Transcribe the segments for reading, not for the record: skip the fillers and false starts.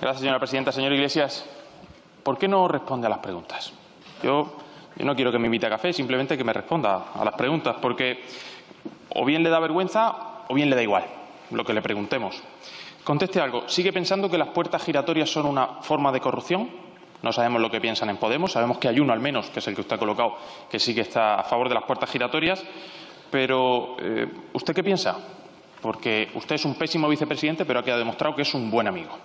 Gracias, señora presidenta. Señor Iglesias, ¿por qué no responde a las preguntas? Yo no quiero que me invite a café, simplemente que me responda a las preguntas, porque o bien le da vergüenza o bien le da igual lo que le preguntemos. Conteste algo. ¿Sigue pensando que las puertas giratorias son una forma de corrupción? No sabemos lo que piensan en Podemos. Sabemos que hay uno, al menos, que es el que usted ha colocado, que sí que está a favor de las puertas giratorias. Pero, ¿usted qué piensa? Porque usted es un pésimo vicepresidente, pero ha quedado demostrado que es un buen amigo.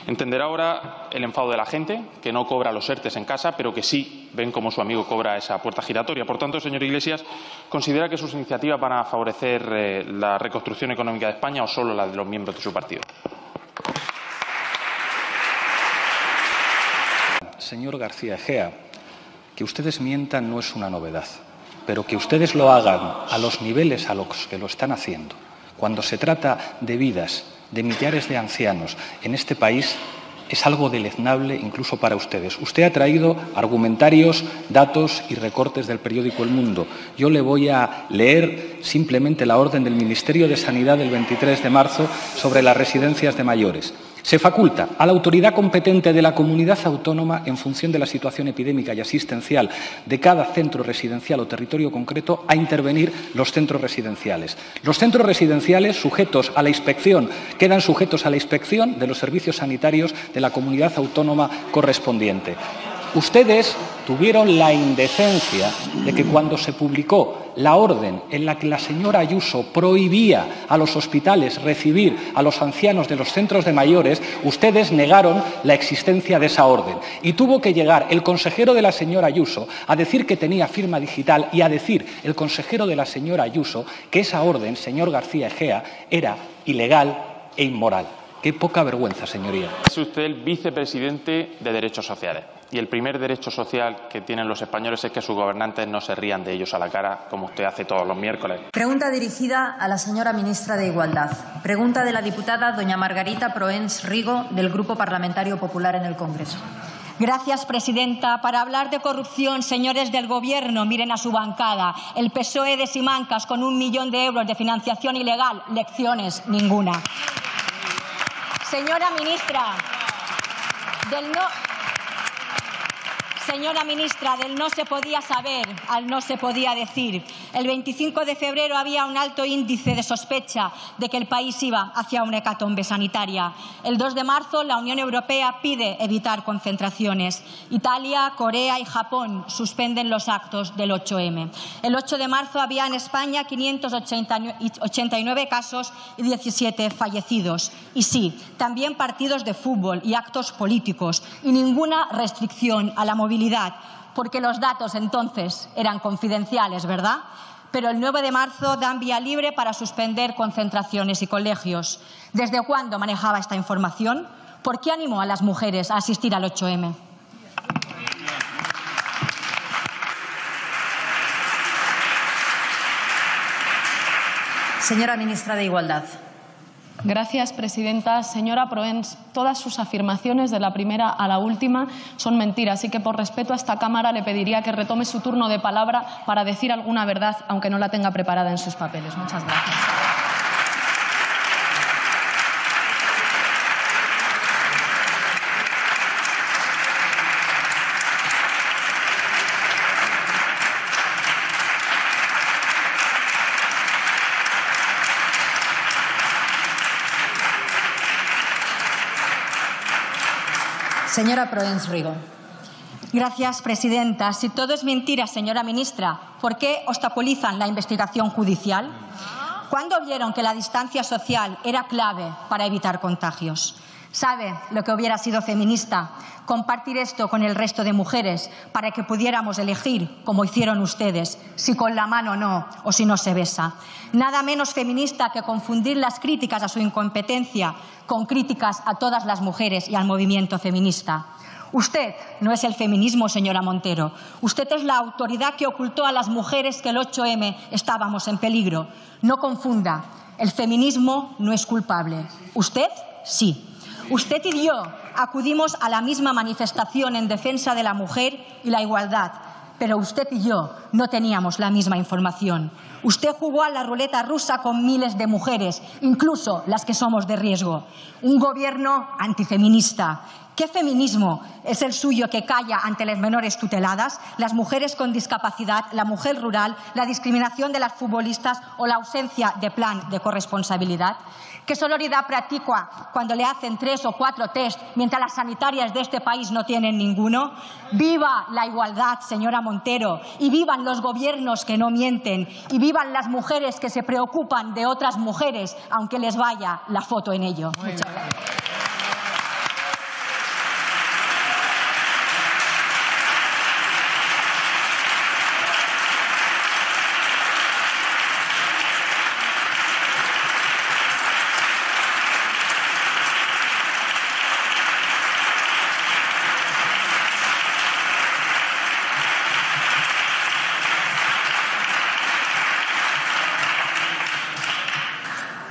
Entenderá ahora el enfado de la gente, que no cobra los ERTEs en casa, pero que sí ven cómo su amigo cobra esa puerta giratoria. Por tanto, señor Iglesias, ¿considera que sus iniciativas van a favorecer la reconstrucción económica de España o solo la de los miembros de su partido? Señor García Egea, que ustedes mientan no es una novedad, pero que ustedes lo hagan a los niveles a los que lo están haciendo, cuando se trata de vidas de millares de ancianos en este país, es algo deleznable incluso para ustedes. Usted ha traído argumentarios, datos y recortes del periódico El Mundo. Yo le voy a leer simplemente la orden del Ministerio de Sanidad del 23 de marzo sobre las residencias de mayores. Se faculta a la autoridad competente de la comunidad autónoma, en función de la situación epidémica y asistencial de cada centro residencial o territorio concreto, a intervenir los centros residenciales. Los centros residenciales sujetos a la inspección, quedan sujetos a la inspección de los servicios sanitarios de la comunidad autónoma correspondiente. Ustedes tuvieron la indecencia de que cuando se publicó la orden en la que la señora Ayuso prohibía a los hospitales recibir a los ancianos de los centros de mayores, ustedes negaron la existencia de esa orden. Y tuvo que llegar el consejero de la señora Ayuso a decir que tenía firma digital y a decir el consejero de la señora Ayuso que esa orden, señor García Egea, era ilegal e inmoral. Qué poca vergüenza, señoría. Es usted el vicepresidente de Derechos Sociales. Y el primer derecho social que tienen los españoles es que sus gobernantes no se rían de ellos a la cara, como usted hace todos los miércoles. Pregunta dirigida a la señora ministra de Igualdad. Pregunta de la diputada doña Margarita Proens Rigo, del Grupo Parlamentario Popular en el Congreso. Gracias, presidenta. Para hablar de corrupción, señores del Gobierno, miren a su bancada. El PSOE de Simancas, con 1 millón de euros de financiación ilegal. Lecciones, ninguna. Señora ministra, del no se podía saber al no se podía decir. El 25 de febrero había un alto índice de sospecha de que el país iba hacia una hecatombe sanitaria. El 2 de marzo la Unión Europea pide evitar concentraciones. Italia, Corea y Japón suspenden los actos del 8M. El 8 de marzo había en España 589 casos y 17 fallecidos. Y sí, también partidos de fútbol y actos políticos y ninguna restricción a la movilidad, porque los datos entonces eran confidenciales, ¿verdad? Pero el 9 de marzo dan vía libre para suspender concentraciones y colegios. ¿Desde cuándo manejaba esta información? ¿Por qué animó a las mujeres a asistir al 8M? Señora ministra de Igualdad. Gracias, presidenta. Señora Proens, todas sus afirmaciones, de la primera a la última, son mentiras. Así que, por respeto a esta Cámara, le pediría que retome su turno de palabra para decir alguna verdad, aunque no la tenga preparada en sus papeles. Muchas gracias. Señora Proens Rigo. Gracias, presidenta. Si todo es mentira, señora ministra, ¿por qué obstaculizan la investigación judicial? ¿Cuándo vieron que la distancia social era clave para evitar contagios? ¿Sabe lo que hubiera sido feminista? Compartir esto con el resto de mujeres para que pudiéramos elegir, como hicieron ustedes, si con la mano no o si no se besa. Nada menos feminista que confundir las críticas a su incompetencia con críticas a todas las mujeres y al movimiento feminista. Usted no es el feminismo, señora Montero. Usted es la autoridad que ocultó a las mujeres que el 8M estábamos en peligro. No confunda. El feminismo no es culpable. Usted sí. Usted y yo acudimos a la misma manifestación en defensa de la mujer y la igualdad, pero usted y yo no teníamos la misma información. Usted jugó a la ruleta rusa con miles de mujeres, incluso las que somos de riesgo. Un gobierno antifeminista. ¿Qué feminismo es el suyo que calla ante las menores tuteladas, las mujeres con discapacidad, la mujer rural, la discriminación de las futbolistas o la ausencia de plan de corresponsabilidad? ¿Qué sororidad practica cuando le hacen 3 o 4 test mientras las sanitarias de este país no tienen ninguno? ¡Viva la igualdad, señora Montero! Y vivan los gobiernos que no mienten. Y vivan las mujeres que se preocupan de otras mujeres, aunque les vaya la foto en ello. Muchas gracias.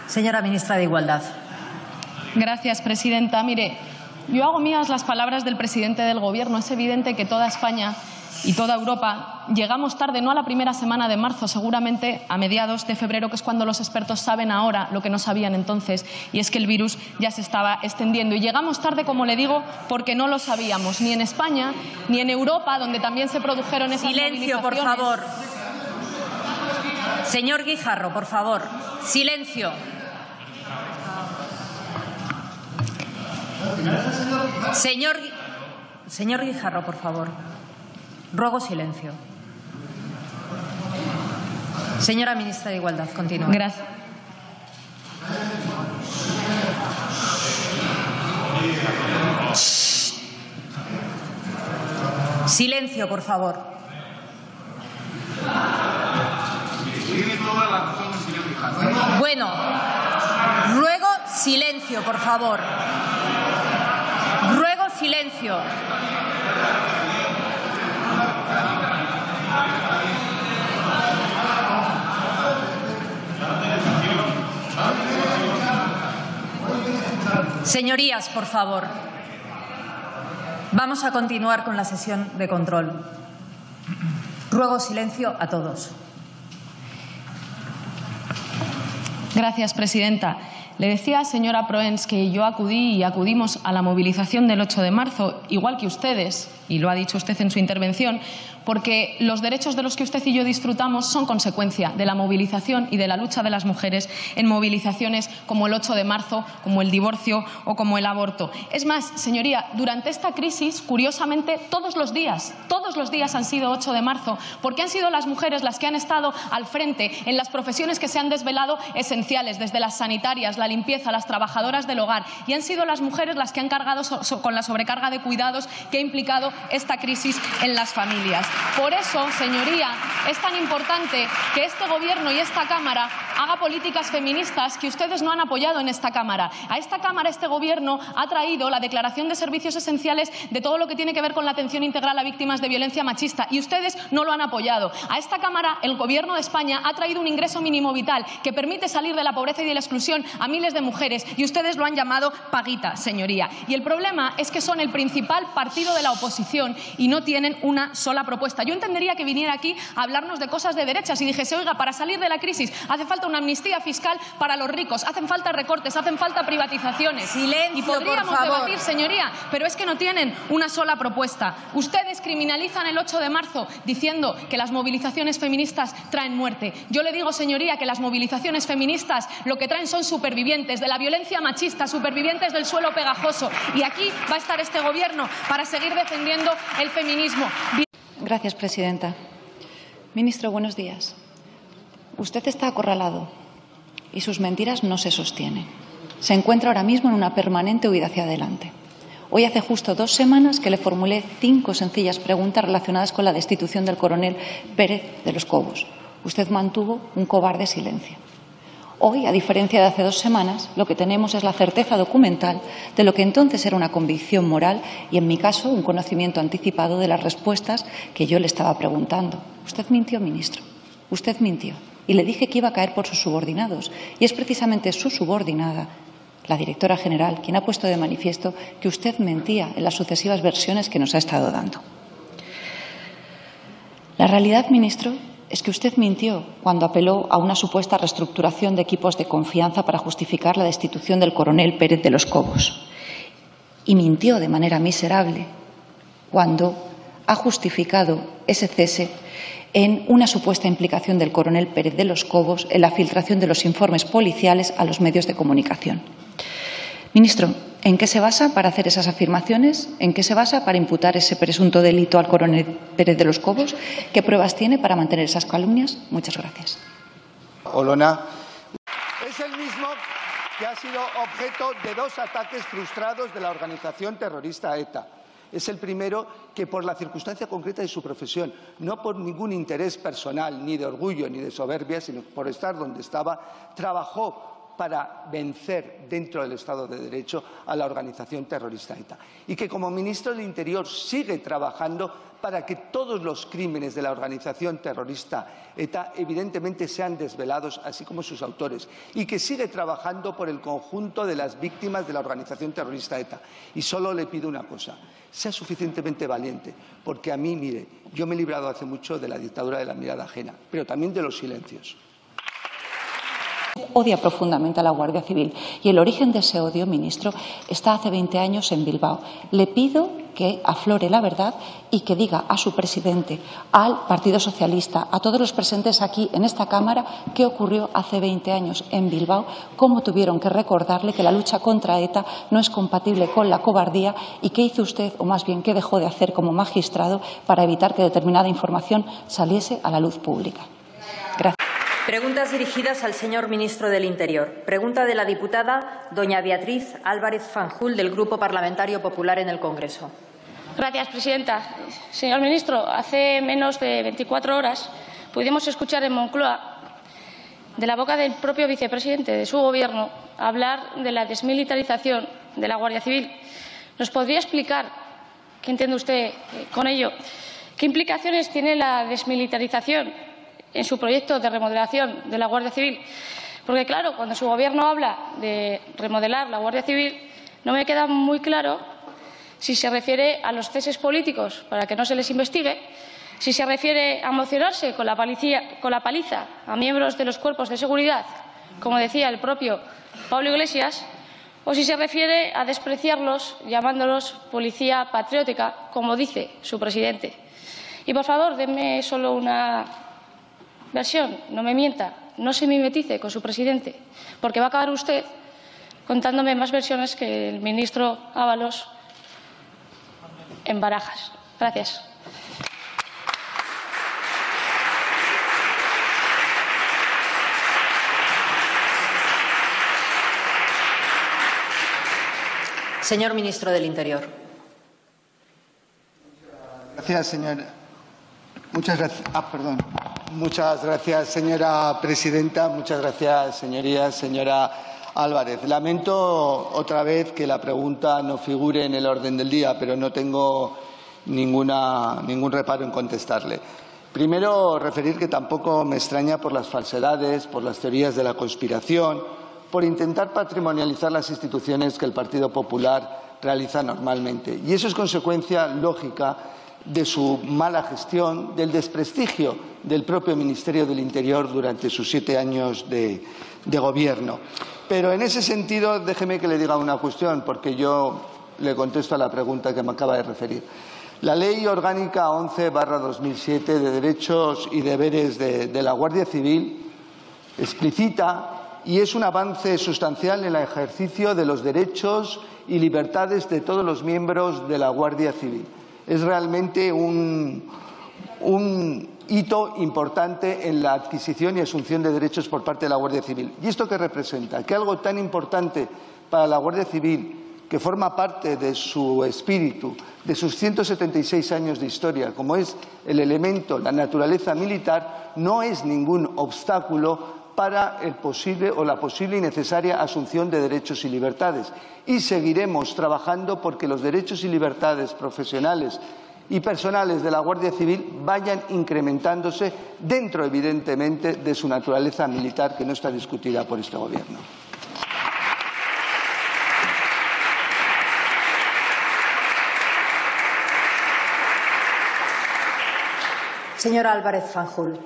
Señora ministra de Igualdad. Gracias, presidenta. Mire, yo hago mías las palabras del presidente del Gobierno. Es evidente que toda España y toda Europa llegamos tarde, no a la primera semana de marzo, seguramente a mediados de febrero, que es cuando los expertos saben ahora lo que no sabían entonces, y es que el virus ya se estaba extendiendo. Y llegamos tarde, como le digo, porque no lo sabíamos, ni en España, ni en Europa, donde también se produjeron esas movilizaciones. Silencio, por favor. Señor Guijarro, por favor. Silencio. Señor Guijarro, por favor. Ruego silencio. Señora ministra de Igualdad, continúe. Gracias. Silencio, por favor. Bueno, ruego silencio, por favor. Ruego silencio. Señorías, por favor. Vamos a continuar con la sesión de control. Ruego silencio a todos. Gracias, presidenta. Le decía, señora Proens, que yo acudí y acudimos a la movilización del 8 de marzo, igual que ustedes, y lo ha dicho usted en su intervención, porque los derechos de los que usted y yo disfrutamos son consecuencia de la movilización y de la lucha de las mujeres en movilizaciones como el 8 de marzo, como el divorcio o como el aborto. Es más, señoría, durante esta crisis, curiosamente, todos los días han sido 8 de marzo, porque han sido las mujeres las que han estado al frente en las profesiones que se han desvelado esenciales, desde las sanitarias, la limpieza, las trabajadoras del hogar, y han sido las mujeres las que han cargado con la sobrecarga de cuidados que ha implicado esta crisis en las familias. Por eso, señoría, es tan importante que este Gobierno y esta Cámara haga políticas feministas que ustedes no han apoyado en esta Cámara. A esta Cámara este Gobierno ha traído la Declaración de Servicios Esenciales de todo lo que tiene que ver con la atención integral a víctimas de violencia machista, y ustedes no lo han apoyado. A esta Cámara el Gobierno de España ha traído un ingreso mínimo vital que permite salir de la pobreza y de la exclusión a miles de mujeres, y ustedes lo han llamado paguita, señoría. Y el problema es que son el principal partido de la oposición y no tienen una sola propuesta. Yo entendería que viniera aquí a hablarnos de cosas de derechas y dijese, oiga, para salir de la crisis hace falta una amnistía fiscal para los ricos, hacen falta recortes, hacen falta privatizaciones. Silencio, y podríamos por favor. debatir, señoría, pero es que no tienen una sola propuesta. Ustedes criminalizan el 8 de marzo diciendo que las movilizaciones feministas traen muerte. Yo le digo, señoría, que las movilizaciones feministas lo que traen son supervivientes de la violencia machista, supervivientes del suelo pegajoso. Y aquí va a estar este Gobierno para seguir defendiendo el feminismo. Gracias, presidenta. Ministro, buenos días. Usted está acorralado y sus mentiras no se sostienen. Se encuentra ahora mismo en una permanente huida hacia adelante. Hoy hace justo 2 semanas que le formulé 5 sencillas preguntas relacionadas con la destitución del coronel Pérez de los Cobos. Usted mantuvo un cobarde silencio. Hoy, a diferencia de hace 2 semanas, lo que tenemos es la certeza documental de lo que entonces era una convicción moral y, en mi caso, un conocimiento anticipado de las respuestas que yo le estaba preguntando. Usted mintió, ministro. Usted mintió. Y le dije que iba a caer por sus subordinados. Y es precisamente su subordinada, la directora general, quien ha puesto de manifiesto que usted mentía en las sucesivas versiones que nos ha estado dando. La realidad, ministro, es que usted mintió cuando apeló a una supuesta reestructuración de equipos de confianza para justificar la destitución del coronel Pérez de los Cobos. Y mintió de manera miserable cuando ha justificado ese cese en una supuesta implicación del coronel Pérez de los Cobos en la filtración de los informes policiales a los medios de comunicación. Ministro, ¿en qué se basa para hacer esas afirmaciones? ¿En qué se basa para imputar ese presunto delito al coronel Pérez de los Cobos? ¿Qué pruebas tiene para mantener esas calumnias? Muchas gracias. Olona es el mismo que ha sido objeto de 2 ataques frustrados de la organización terrorista ETA. Es el primero que, por la circunstancia concreta de su profesión, no por ningún interés personal, ni de orgullo, ni de soberbia, sino por estar donde estaba, trabajó para vencer dentro del Estado de Derecho a la organización terrorista ETA. Y que como ministro del Interior sigue trabajando para que todos los crímenes de la organización terrorista ETA evidentemente sean desvelados, así como sus autores. Y que sigue trabajando por el conjunto de las víctimas de la organización terrorista ETA. Y solo le pido una cosa, sea suficientemente valiente, porque a mí, mire, yo me he librado hace mucho de la dictadura de la mirada ajena, pero también de los silencios. Odia profundamente a la Guardia Civil y el origen de ese odio, ministro, está hace 20 años en Bilbao. Le pido que aflore la verdad y que diga a su presidente, al Partido Socialista, a todos los presentes aquí en esta Cámara, qué ocurrió hace 20 años en Bilbao, cómo tuvieron que recordarle que la lucha contra ETA no es compatible con la cobardía y qué hizo usted, o más bien qué dejó de hacer como magistrado para evitar que determinada información saliese a la luz pública. Gracias. Preguntas dirigidas al señor ministro del Interior. Pregunta de la diputada doña Beatriz Álvarez Fanjul, del Grupo Parlamentario Popular en el Congreso. Gracias, presidenta. Señor ministro, hace menos de 24 horas pudimos escuchar en Moncloa, de la boca del propio vicepresidente de su Gobierno, hablar de la desmilitarización de la Guardia Civil. ¿Nos podría explicar qué entiende usted con ello? ¿Qué implicaciones tiene la desmilitarización en su proyecto de remodelación de la Guardia Civil? Porque, claro, cuando su Gobierno habla de remodelar la Guardia Civil, no me queda muy claro si se refiere a los ceses políticos para que no se les investigue, si se refiere a emocionarse con la paliza a miembros de los cuerpos de seguridad, como decía el propio Pablo Iglesias, o si se refiere a despreciarlos llamándolos policía patriótica, como dice su presidente. Y, por favor, denme solo una versión, no me mienta, no se mimetice con su presidente, porque va a acabar usted contándome más versiones que el ministro Ábalos en Barajas. Gracias. Señor ministro del Interior. Gracias, señora. Muchas gracias, señora presidenta. Muchas gracias, señorías. Señora Álvarez, lamento otra vez que la pregunta no figure en el orden del día, pero no tengo ningún reparo en contestarle. Primero, referir que tampoco me extraña por las falsedades, por las teorías de la conspiración, por intentar patrimonializar las instituciones que el Partido Popular realiza normalmente. Y eso es consecuencia lógica de su mala gestión, del desprestigio del propio Ministerio del Interior durante sus 7 años de gobierno. Pero en ese sentido, déjeme que le diga una cuestión, porque yo le contesto a la pregunta que me acaba de referir. La Ley Orgánica 11/2007 de Derechos y Deberes de la Guardia Civil explicita, y es un avance sustancial en el ejercicio de los derechos y libertades de todos los miembros de la Guardia Civil. Es realmente un hito importante en la adquisición y asunción de derechos por parte de la Guardia Civil. ¿Y esto qué representa? Que algo tan importante para la Guardia Civil, que forma parte de su espíritu, de sus 176 años de historia, como es el elemento, la naturaleza militar, no es ningún obstáculo para el posible o la posible y necesaria asunción de derechos y libertades. Y seguiremos trabajando porque los derechos y libertades profesionales y personales de la Guardia Civil vayan incrementándose dentro, evidentemente, de su naturaleza militar, que no está discutida por este Gobierno. Señora Álvarez Fanjul.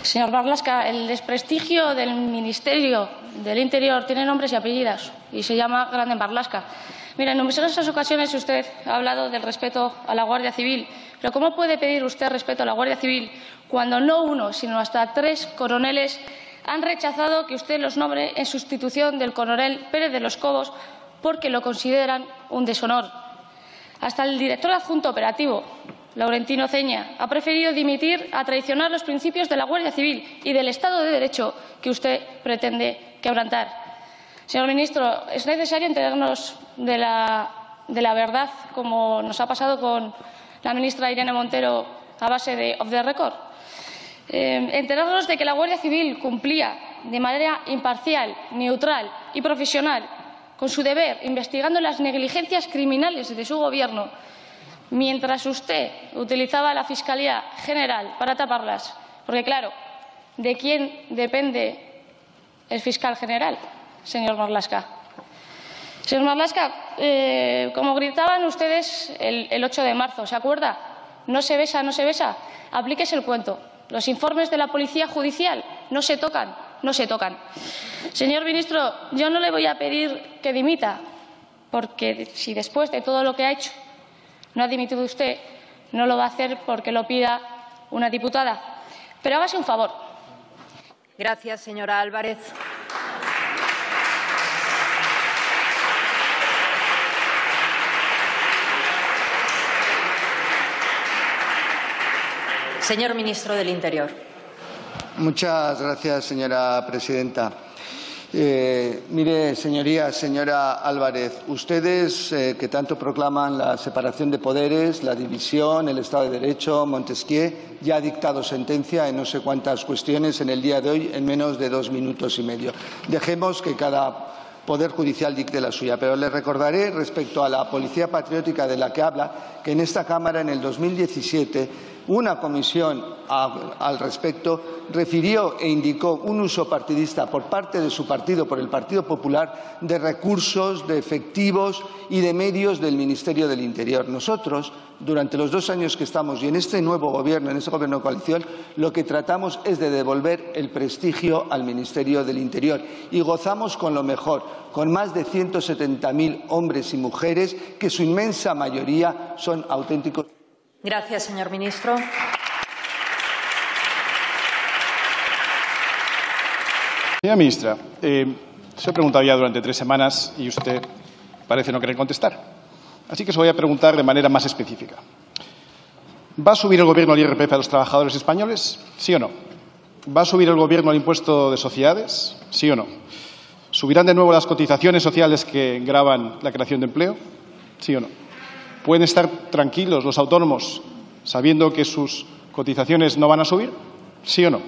Señor Marlaska, el desprestigio del Ministerio del Interior tiene nombres y apellidos y se llama Grande Marlaska. Mira, en numerosas ocasiones usted ha hablado del respeto a la Guardia Civil, pero ¿cómo puede pedir usted respeto a la Guardia Civil cuando no uno, sino hasta 3 coroneles han rechazado que usted los nombre en sustitución del coronel Pérez de los Cobos porque lo consideran un deshonor? Hasta el director adjunto operativo, Laurentino Ceña, ha preferido dimitir a traicionar los principios de la Guardia Civil y del Estado de Derecho que usted pretende quebrantar. Señor ministro, es necesario enterarnos de la verdad, como nos ha pasado con la ministra Irene Montero a base de off the record. Enterarnos de que la Guardia Civil cumplía de manera imparcial, neutral y profesional con su deber, investigando las negligencias criminales de su Gobierno, mientras usted utilizaba la Fiscalía General para taparlas. Porque, claro, ¿de quién depende el fiscal general, señor Marlaska? Señor Marlaska, como gritaban ustedes el 8 de marzo, ¿se acuerda? No se besa, no se besa. Aplíquese el cuento. Los informes de la Policía Judicial no se tocan, no se tocan. Señor ministro, yo no le voy a pedir que dimita, porque si después de todo lo que ha hecho no ha dimitido usted, no lo va a hacer porque lo pida una diputada. Pero hágase un favor. Gracias, señora Álvarez. Señor ministro del Interior. Muchas gracias, señora presidenta. Mire, señorías, señora Álvarez, ustedes que tanto proclaman la separación de poderes, la división, el Estado de Derecho, Montesquieu, ya ha dictado sentencia en no sé cuántas cuestiones en el día de hoy en menos de 2 minutos y medio. Dejemos que cada Poder Judicial dicte la suya, pero les recordaré respecto a la policía patriótica de la que habla que en esta Cámara en el 2017 una comisión al respecto refirió e indicó un uso partidista por parte de su partido, por el Partido Popular, de recursos, de efectivos y de medios del Ministerio del Interior. Nosotros, durante los 2 años que estamos y en este nuevo Gobierno, en este Gobierno de coalición, lo que tratamos es de devolver el prestigio al Ministerio del Interior y gozamos con lo mejor, con más de 170.000 hombres y mujeres que su inmensa mayoría son auténticos. Gracias, señor ministro. Señora ministra, se ha preguntado ya durante 3 semanas y usted parece no querer contestar. Así que se voy a preguntar de manera más específica. ¿Va a subir el Gobierno el IRPF a los trabajadores españoles? ¿Sí o no? ¿Va a subir el Gobierno el impuesto de sociedades? ¿Sí o no? ¿Subirán de nuevo las cotizaciones sociales que gravan la creación de empleo? ¿Sí o no? ¿Pueden estar tranquilos los autónomos sabiendo que sus cotizaciones no van a subir? ¿Sí o no?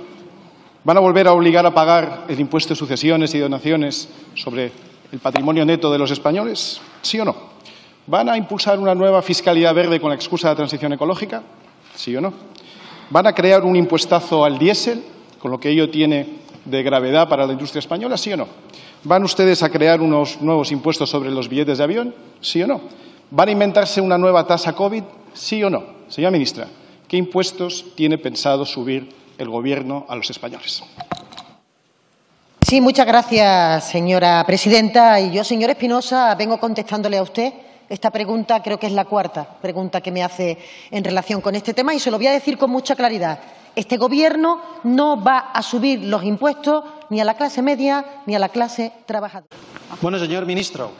¿Van a volver a obligar a pagar el impuesto de sucesiones y donaciones sobre el patrimonio neto de los españoles? ¿Sí o no? ¿Van a impulsar una nueva fiscalidad verde con la excusa de la transición ecológica? ¿Sí o no? ¿Van a crear un impuestazo al diésel, con lo que ello tiene de gravedad para la industria española? ¿Sí o no? ¿Van ustedes a crear unos nuevos impuestos sobre los billetes de avión? ¿Sí o no? ¿Van a inventarse una nueva tasa COVID? ¿Sí o no? Señora ministra, ¿qué impuestos tiene pensado subir el Gobierno a los españoles? Sí, muchas gracias, señora presidenta. Y yo, señor Espinosa, vengo contestándole a usted esta pregunta, creo que es la 4ª pregunta que me hace en relación con este tema, y se lo voy a decir con mucha claridad. Este Gobierno no va a subir los impuestos ni a la clase media ni a la clase trabajadora. Bueno, señor ministro,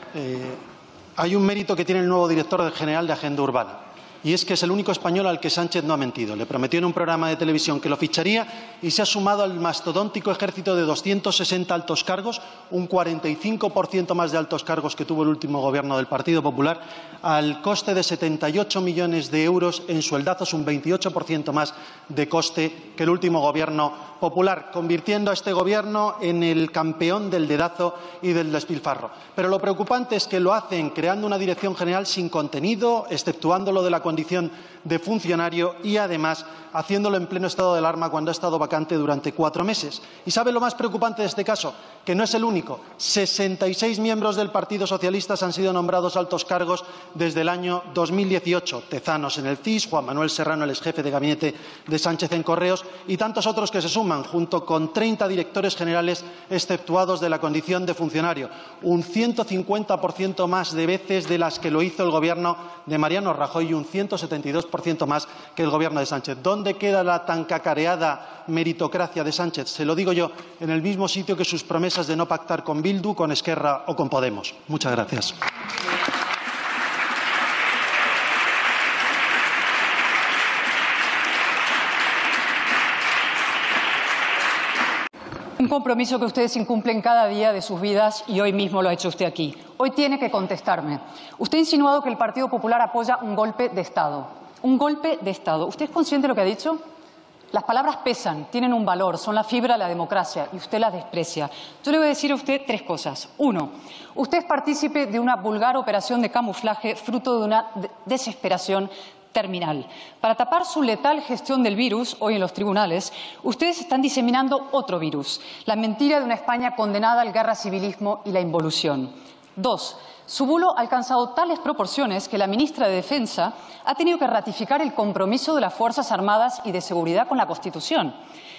hay un mérito que tiene el nuevo director general de Agenda Urbana, y es que es el único español al que Sánchez no ha mentido. Le prometió en un programa de televisión que lo ficharía y se ha sumado al mastodóntico ejército de 260 altos cargos, un 45% más de altos cargos que tuvo el último Gobierno del Partido Popular, al coste de 78 millones de euros en sueldazos, un 28% más de coste que el último Gobierno popular, convirtiendo a este Gobierno en el campeón del dedazo y del despilfarro. Pero lo preocupante es que lo hacen creando una dirección general sin contenido, exceptuando lo de la condición de funcionario y, además, haciéndolo en pleno estado de alarma cuando ha estado vacante durante 4 meses. ¿Y sabe lo más preocupante de este caso? Que no es el único. 66 miembros del Partido Socialista han sido nombrados altos cargos desde el año 2018. Tezanos en el CIS, Juan Manuel Serrano, el exjefe de gabinete de Sánchez en Correos, y tantos otros que se suman, junto con 30 directores generales exceptuados de la condición de funcionario. Un 150% más de veces de las que lo hizo el Gobierno de Mariano Rajoy y un 172% más que el Gobierno de Sánchez. ¿Dónde queda la tan cacareada meritocracia de Sánchez? Se lo digo yo, en el mismo sitio que sus promesas de no pactar con Bildu, con Esquerra o con Podemos. Muchas gracias. Un compromiso que ustedes incumplen cada día de sus vidas y hoy mismo lo ha hecho usted aquí. Hoy tiene que contestarme. Usted ha insinuado que el Partido Popular apoya un golpe de Estado. Un golpe de Estado. ¿Usted es consciente de lo que ha dicho? Las palabras pesan, tienen un valor, son la fibra de la democracia y usted las desprecia. Yo le voy a decir a usted 3 cosas. 1. Usted es partícipe de una vulgar operación de camuflaje fruto de una desesperación terminal. Para tapar su letal gestión del virus, hoy en los tribunales, ustedes están diseminando otro virus, la mentira de una España condenada al guerra-civilismo y la involución. 2. Su bulo ha alcanzado tales proporciones que la ministra de Defensa ha tenido que ratificar el compromiso de las Fuerzas Armadas y de Seguridad con la Constitución.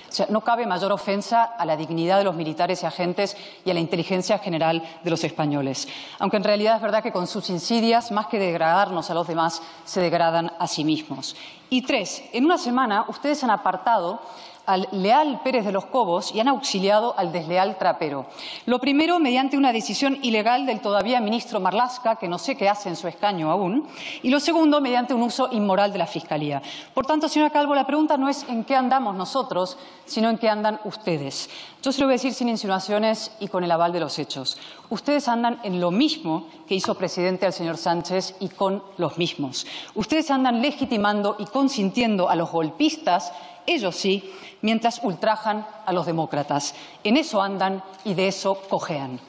O sea, no cabe mayor ofensa a la dignidad de los militares y agentes y a la inteligencia general de los españoles. Aunque en realidad es verdad que con sus insidias, más que degradarnos a los demás, se degradan a sí mismos. Y 3. En una semana ustedes han apartado al leal Pérez de los Cobos y han auxiliado al desleal Trapero. Lo primero, mediante una decisión ilegal del todavía ministro Marlaska, que no sé qué hace en su escaño aún, y lo segundo, mediante un uso inmoral de la Fiscalía. Por tanto, señora Calvo, la pregunta no es en qué andamos nosotros, sino en qué andan ustedes. Yo se lo voy a decir sin insinuaciones y con el aval de los hechos. Ustedes andan en lo mismo que hizo presidente al señor Sánchez y con los mismos. Ustedes andan legitimando y consintiendo a los golpistas, ellos sí, mientras ultrajan a los demócratas. En eso andan y de eso cojean.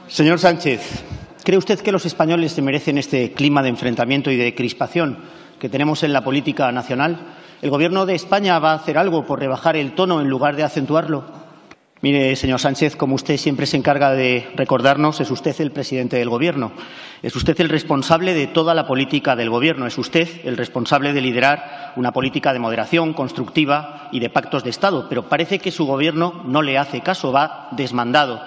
Señor Sánchez, ¿cree usted que los españoles se merecen este clima de enfrentamiento y de crispación que tenemos en la política nacional? ¿El Gobierno de España va a hacer algo por rebajar el tono en lugar de acentuarlo? Mire, señor Sánchez, como usted siempre se encarga de recordarnos, es usted el presidente del Gobierno. Es usted el responsable de toda la política del Gobierno. Es usted el responsable de liderar una política de moderación constructiva y de pactos de Estado. Pero parece que su Gobierno no le hace caso, va desmandado.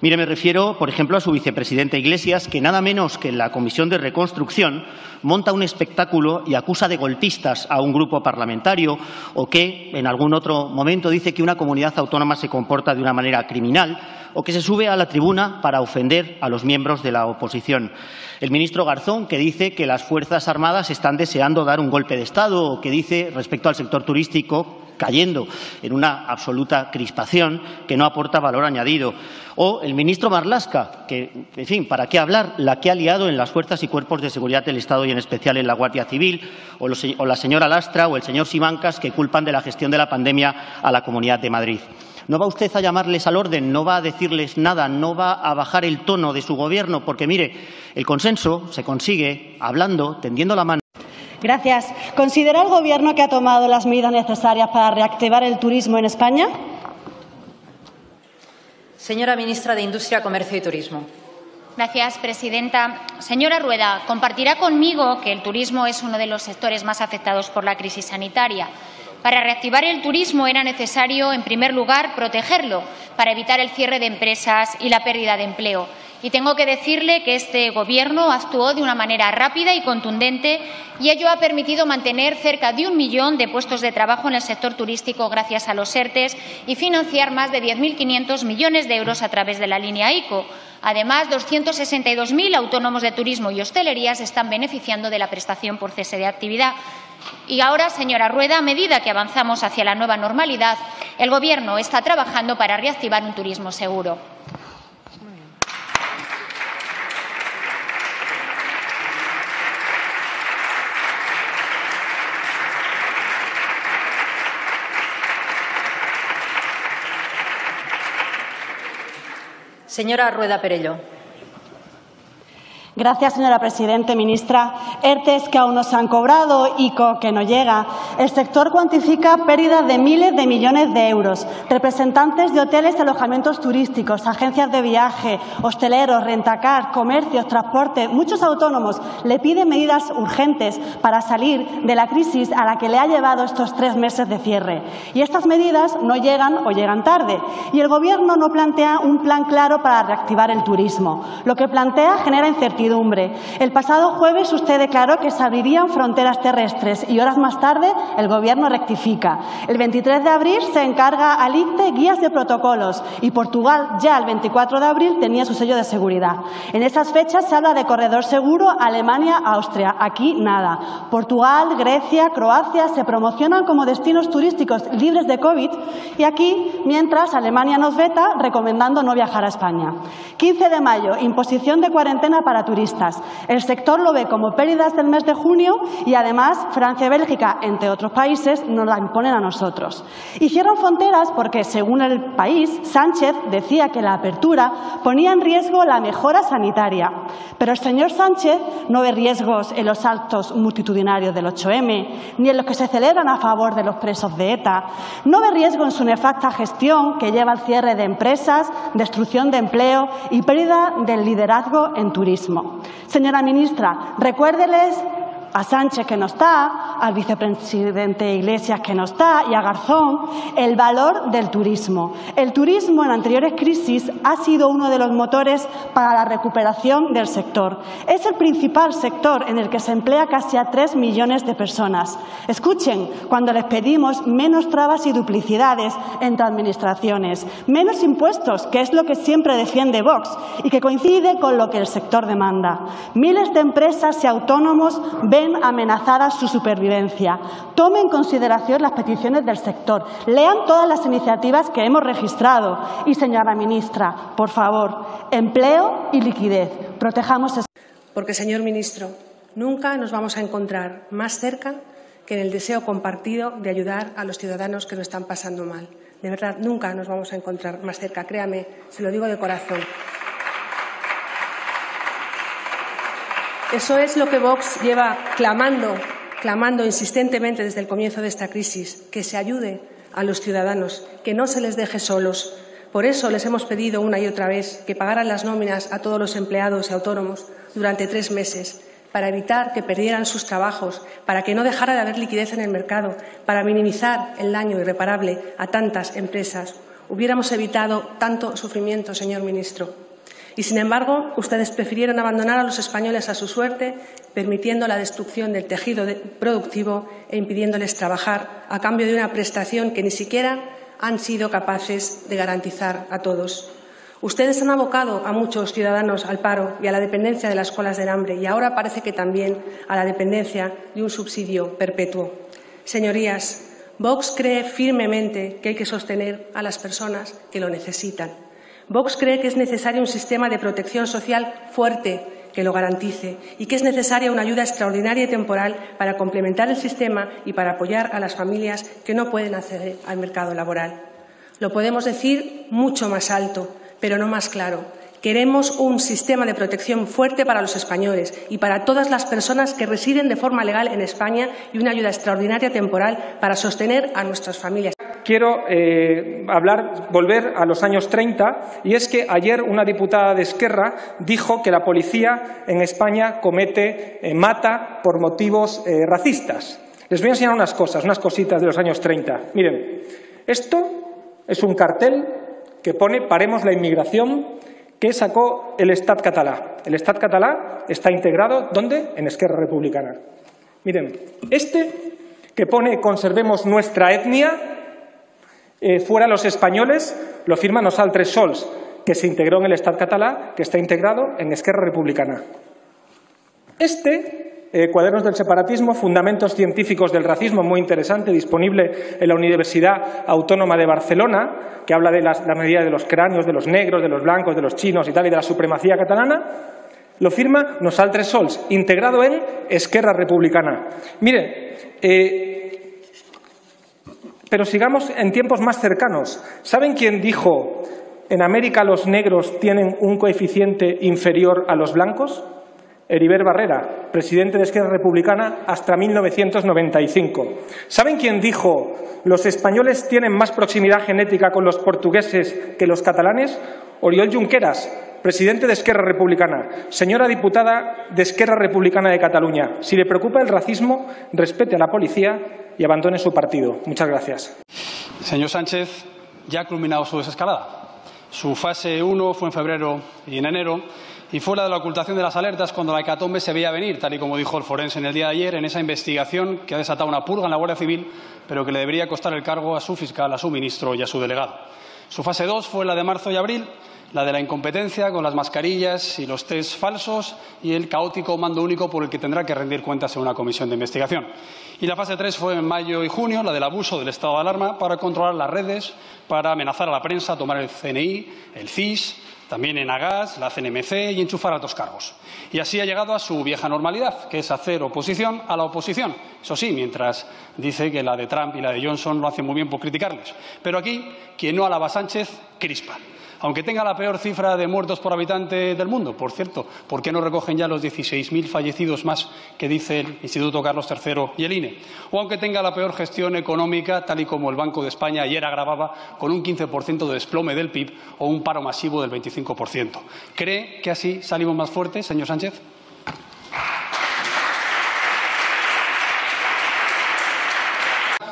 Mire, me refiero, por ejemplo, a su vicepresidente Iglesias, que nada menos que en la Comisión de Reconstrucción monta un espectáculo y acusa de golpistas a un grupo parlamentario, o que en algún otro momento dice que una comunidad autónoma se comporta de una manera criminal, o que se sube a la tribuna para ofender a los miembros de la oposición. El ministro Garzón, que dice que las Fuerzas Armadas están deseando dar un golpe de Estado, o que dice, respecto al sector turístico, cayendo en una absoluta crispación que no aporta valor añadido. O el ministro Marlaska, que, en fin, ¿para qué hablar? La que ha liado en las fuerzas y cuerpos de seguridad del Estado y en especial en la Guardia Civil, o la señora Lastra o el señor Simancas, que culpan de la gestión de la pandemia a la Comunidad de Madrid. ¿No va usted a llamarles al orden? ¿No va a decirles nada? ¿No va a bajar el tono de su Gobierno? Porque, mire, el consenso se consigue hablando, tendiendo la mano. Gracias. ¿Considera el Gobierno que ha tomado las medidas necesarias para reactivar el turismo en España? Señora ministra de Industria, Comercio y Turismo. Gracias, presidenta. Señora Rueda, compartirá conmigo que el turismo es uno de los sectores más afectados por la crisis sanitaria. Para reactivar el turismo era necesario, en primer lugar, protegerlo para evitar el cierre de empresas y la pérdida de empleo. Y tengo que decirle que este Gobierno actuó de una manera rápida y contundente y ello ha permitido mantener cerca de 1 millón de puestos de trabajo en el sector turístico gracias a los ERTE y financiar más de 10.500 millones de euros a través de la línea ICO. Además, 262.000 autónomos de turismo y hostelería se están beneficiando de la prestación por cese de actividad. Y ahora, señora Rueda, a medida que avanzamos hacia la nueva normalidad, el Gobierno está trabajando para reactivar un turismo seguro. Señora Rueda Perelló. Gracias, señora presidenta. Ministra, ERTEs que aún no se han cobrado, ICO que no llega. El sector cuantifica pérdidas de miles de millones de euros. Representantes de hoteles y alojamientos turísticos, agencias de viaje, hosteleros, rentacar, comercios, transporte, muchos autónomos le piden medidas urgentes para salir de la crisis a la que le ha llevado estos 3 meses de cierre. Y estas medidas no llegan o llegan tarde. Y el Gobierno no plantea un plan claro para reactivar el turismo. Lo que plantea genera incertidumbre. El pasado jueves usted declaró que se abrirían fronteras terrestres y horas más tarde el Gobierno rectifica. El 23 de abril se encarga al ICTE guías de protocolos y Portugal ya el 24 de abril tenía su sello de seguridad. En esas fechas se habla de corredor seguro Alemania-Austria. Aquí nada. Portugal, Grecia, Croacia se promocionan como destinos turísticos libres de COVID y aquí, mientras Alemania nos veta recomendando no viajar a España. 15 de mayo, imposición de cuarentena para turistas. El sector lo ve como pérdidas del mes de junio y, además, Francia y Bélgica, entre otros países, nos la imponen a nosotros. Y cierran fronteras porque, según El País, Sánchez decía que la apertura ponía en riesgo la mejora sanitaria. Pero el señor Sánchez no ve riesgos en los actos multitudinarios del 8M, ni en los que se celebran a favor de los presos de ETA. No ve riesgo en su nefasta gestión que lleva al cierre de empresas, destrucción de empleo y pérdida del liderazgo en turismo. Señora ministra, recuérdeles a Sánchez, que no está, al vicepresidente Iglesias, que no está, y a Garzón, el valor del turismo. El turismo en anteriores crisis ha sido uno de los motores para la recuperación del sector. Es el principal sector en el que se emplea casi a 3 millones de personas. Escuchen cuando les pedimos menos trabas y duplicidades entre administraciones, menos impuestos, que es lo que siempre defiende Vox y que coincide con lo que el sector demanda. Miles de empresas y autónomos ven amenazada su supervivencia. Tome en consideración las peticiones del sector. Lean todas las iniciativas que hemos registrado. Y, señora ministra, por favor, empleo y liquidez. Protejamos. Porque, señor ministro, nunca nos vamos a encontrar más cerca que en el deseo compartido de ayudar a los ciudadanos que lo están pasando mal. De verdad, nunca nos vamos a encontrar más cerca. Créame, se lo digo de corazón. Eso es lo que Vox lleva clamando insistentemente desde el comienzo de esta crisis, que se ayude a los ciudadanos, que no se les deje solos. Por eso les hemos pedido una y otra vez que pagaran las nóminas a todos los empleados y autónomos durante 3 meses, para evitar que perdieran sus trabajos, para que no dejara de haber liquidez en el mercado, para minimizar el daño irreparable a tantas empresas. Hubiéramos evitado tanto sufrimiento, señor ministro. Y, sin embargo, ustedes prefirieron abandonar a los españoles a su suerte, permitiendo la destrucción del tejido productivo e impidiéndoles trabajar a cambio de una prestación que ni siquiera han sido capaces de garantizar a todos. Ustedes han abocado a muchos ciudadanos al paro y a la dependencia de las colas del hambre y ahora parece que también a la dependencia de un subsidio perpetuo. Señorías, Vox cree firmemente que hay que sostener a las personas que lo necesitan. Vox cree que es necesario un sistema de protección social fuerte que lo garantice y que es necesaria una ayuda extraordinaria y temporal para complementar el sistema y para apoyar a las familias que no pueden acceder al mercado laboral. Lo podemos decir mucho más alto, pero no más claro. Queremos un sistema de protección fuerte para los españoles y para todas las personas que residen de forma legal en España y una ayuda extraordinaria temporal para sostener a nuestras familias. Quiero volver a los años 30, y es que ayer una diputada de Esquerra dijo que la policía en España mata por motivos racistas. Les voy a enseñar unas cositas de los años 30. Miren, esto es un cartel que pone «Paremos la inmigración», que sacó el Estat català. El Estat català está integrado, ¿dónde? En Esquerra Republicana. Miren, que pone «Conservemos nuestra etnia», fuera los españoles, lo firma Nosaltres Sols, que se integró en el Estat català, que está integrado en Esquerra Republicana. Cuadernos del separatismo, fundamentos científicos del racismo, muy interesante, disponible en la Universidad Autónoma de Barcelona, que habla de la medida de los cráneos, de los negros, de los blancos, de los chinos y tal, y de la supremacía catalana, lo firma Nosaltres Sols, integrado en Esquerra Republicana. Mire, pero sigamos en tiempos más cercanos. ¿Saben quién dijo ¿En América los negros tienen un coeficiente inferior a los blancos? Heribert Barrera, presidente de Esquerra Republicana hasta 1995. ¿Saben quién dijo los españoles tienen más proximidad genética con los portugueses que los catalanes? Oriol Junqueras, presidente de Esquerra Republicana. Señora diputada de Esquerra Republicana de Cataluña, si le preocupa el racismo, respete a la policía y abandone su partido. Muchas gracias. Señor Sánchez, ya ha culminado su desescalada. Su fase 1 fue en febrero y en enero, y fue la de la ocultación de las alertas cuando la hecatombe se veía venir, tal y como dijo el forense en el día de ayer, en esa investigación que ha desatado una purga en la Guardia Civil, pero que le debería costar el cargo a su fiscal, a su ministro y a su delegado. Su fase 2 fue la de marzo y abril, la de la incompetencia con las mascarillas y los test falsos y el caótico mando único por el que tendrá que rendir cuentas en una comisión de investigación. Y la fase 3 fue en mayo y junio, la del abuso del estado de alarma para controlar las redes, para amenazar a la prensa, tomar el CNI, el CIS, también en Agas, la CNMC y enchufar altos cargos. Y así ha llegado a su vieja normalidad, que es hacer oposición a la oposición. Eso sí, mientras dice que la de Trump y la de Johnson lo hacen muy bien por criticarles. Pero aquí, quien no alaba a Sánchez, crispa. Aunque tenga la peor cifra de muertos por habitante del mundo, por cierto, ¿por qué no recogen ya los 16.000 fallecidos más que dice el Instituto Carlos III y el INE? O aunque tenga la peor gestión económica, tal y como el Banco de España ayer agravaba con un 15% de desplome del PIB o un paro masivo del 25%. ¿Cree que así salimos más fuertes, señor Sánchez?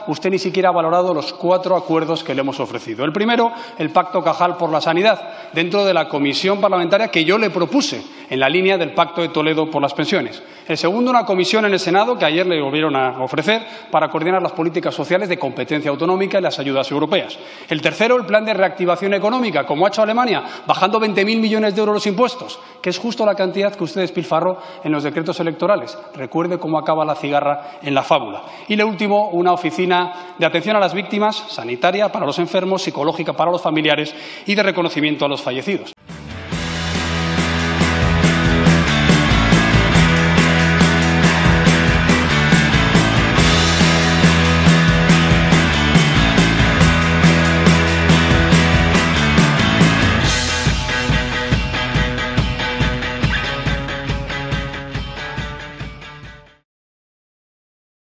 Usted ni siquiera ha valorado los 4 acuerdos que le hemos ofrecido. El primero, el Pacto Cajal por la Sanidad, dentro de la comisión parlamentaria que yo le propuse, en la línea del Pacto de Toledo por las pensiones. El segundo, una comisión en el Senado que ayer le volvieron a ofrecer para coordinar las políticas sociales de competencia autonómica y las ayudas europeas. El tercero, el plan de reactivación económica, como ha hecho Alemania, bajando 20.000 millones de euros los impuestos, que es justo la cantidad que usted despilfarró en los decretos electorales. Recuerde cómo acaba la cigarra en la fábula. Y el último, una oficina de atención a las víctimas, sanitaria para los enfermos, psicológica para los familiares y de reconocimiento a los fallecidos.